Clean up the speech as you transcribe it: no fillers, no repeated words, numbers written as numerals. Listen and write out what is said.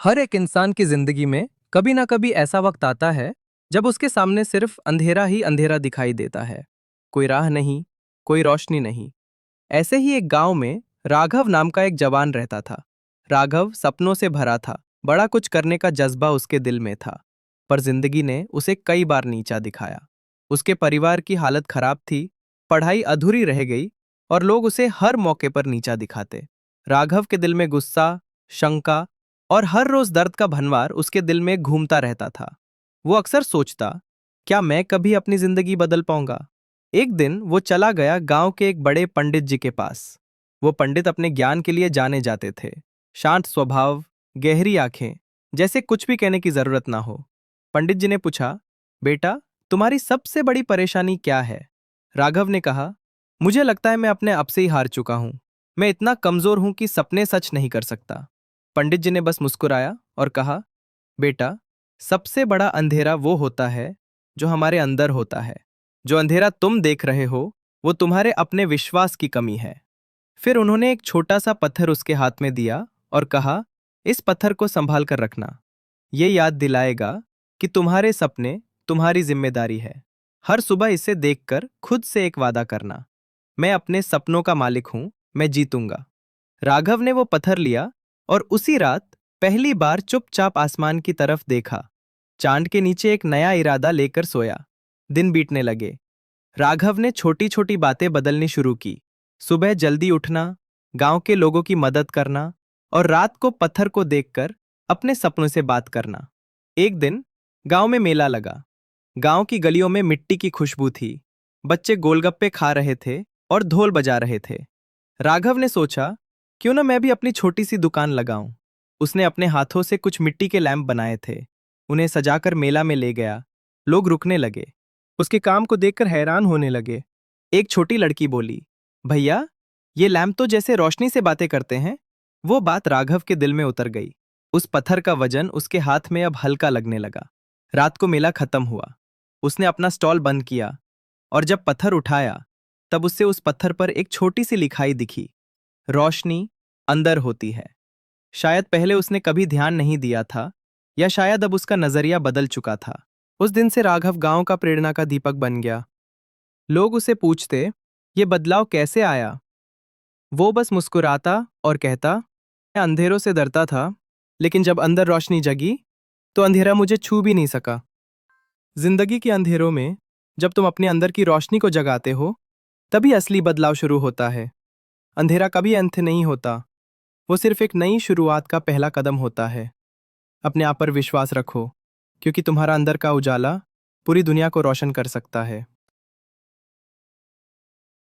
हर एक इंसान की जिंदगी में कभी ना कभी ऐसा वक्त आता है जब उसके सामने सिर्फ अंधेरा ही अंधेरा दिखाई देता है। कोई राह नहीं, कोई रोशनी नहीं। ऐसे ही एक गांव में राघव नाम का एक जवान रहता था। राघव सपनों से भरा था, बड़ा कुछ करने का जज्बा उसके दिल में था। पर जिंदगी ने उसे कई बार नीचा दिखाया। उसके परिवार की हालत खराब थी, पढ़ाई अधूरी रह गई और लोग उसे हर मौके पर नीचा दिखाते। राघव के दिल में गुस्सा, शंका और हर रोज दर्द का भनवार उसके दिल में घूमता रहता था। वो अक्सर सोचता, क्या मैं कभी अपनी जिंदगी बदल पाऊंगा। एक दिन वो चला गया गांव के एक बड़े पंडित जी के पास। वो पंडित अपने ज्ञान के लिए जाने जाते थे। शांत स्वभाव, गहरी आंखें, जैसे कुछ भी कहने की जरूरत ना हो। पंडित जी ने पूछा, बेटा, तुम्हारी सबसे बड़ी परेशानी क्या है। राघव ने कहा, मुझे लगता है मैं अपने आप से ही हार चुका हूं। मैं इतना कमजोर हूं कि सपने सच नहीं कर सकता। पंडित जी ने बस मुस्कुराया और कहा, बेटा, सबसे बड़ा अंधेरा वो होता है जो हमारे अंदर होता है। जो अंधेरा तुम देख रहे हो वो तुम्हारे अपने विश्वास की कमी है। फिर उन्होंने एक छोटा सा पत्थर उसके हाथ में दिया और कहा, इस पत्थर को संभाल कर रखना। ये याद दिलाएगा कि तुम्हारे सपने तुम्हारी जिम्मेदारी है। हर सुबह इसे देखकर खुद से एक वादा करना, मैं अपने सपनों का मालिक हूं, मैं जीतूंगा। राघव ने वो पत्थर लिया और उसी रात पहली बार चुपचाप आसमान की तरफ देखा। चांद के नीचे एक नया इरादा लेकर सोया। दिन बीतने लगे। राघव ने छोटी छोटी बातें बदलनी शुरू की। सुबह जल्दी उठना, गांव के लोगों की मदद करना और रात को पत्थर को देखकर अपने सपनों से बात करना। एक दिन गांव में मेला लगा। गांव की गलियों में मिट्टी की खुशबू थी। बच्चे गोलगप्पे खा रहे थे और ढोल बजा रहे थे। राघव ने सोचा, क्यों ना मैं भी अपनी छोटी सी दुकान लगाऊं। उसने अपने हाथों से कुछ मिट्टी के लैंप बनाए थे। उन्हें सजाकर मेला में ले गया। लोग रुकने लगे। उसके काम को देखकर हैरान होने लगे। एक छोटी लड़की बोली, भैया, ये लैंप तो जैसे रोशनी से बातें करते हैं। वो बात राघव के दिल में उतर गई। उस पत्थर का वजन उसके हाथ में अब हल्का लगने लगा। रात को मेला खत्म हुआ। उसने अपना स्टॉल बंद किया और जब पत्थर उठाया तब उससे उस पत्थर पर एक छोटी सी लिखाई दिखी, रोशनी अंदर होती है। शायद पहले उसने कभी ध्यान नहीं दिया था, या शायद अब उसका नजरिया बदल चुका था। उस दिन से राघव गांव का प्रेरणा का दीपक बन गया। लोग उसे पूछते, ये बदलाव कैसे आया। वो बस मुस्कुराता और कहता, मैं अंधेरों से डरता था, लेकिन जब अंदर रोशनी जगी तो अंधेरा मुझे छू भी नहीं सका। जिंदगी के अंधेरों में जब तुम अपने अंदर की रोशनी को जगाते हो, तभी असली बदलाव शुरू होता है। अंधेरा कभी अंत नहीं होता, वो सिर्फ एक नई शुरुआत का पहला कदम होता है। अपने आप पर विश्वास रखो, क्योंकि तुम्हारा अंदर का उजाला पूरी दुनिया को रोशन कर सकता है।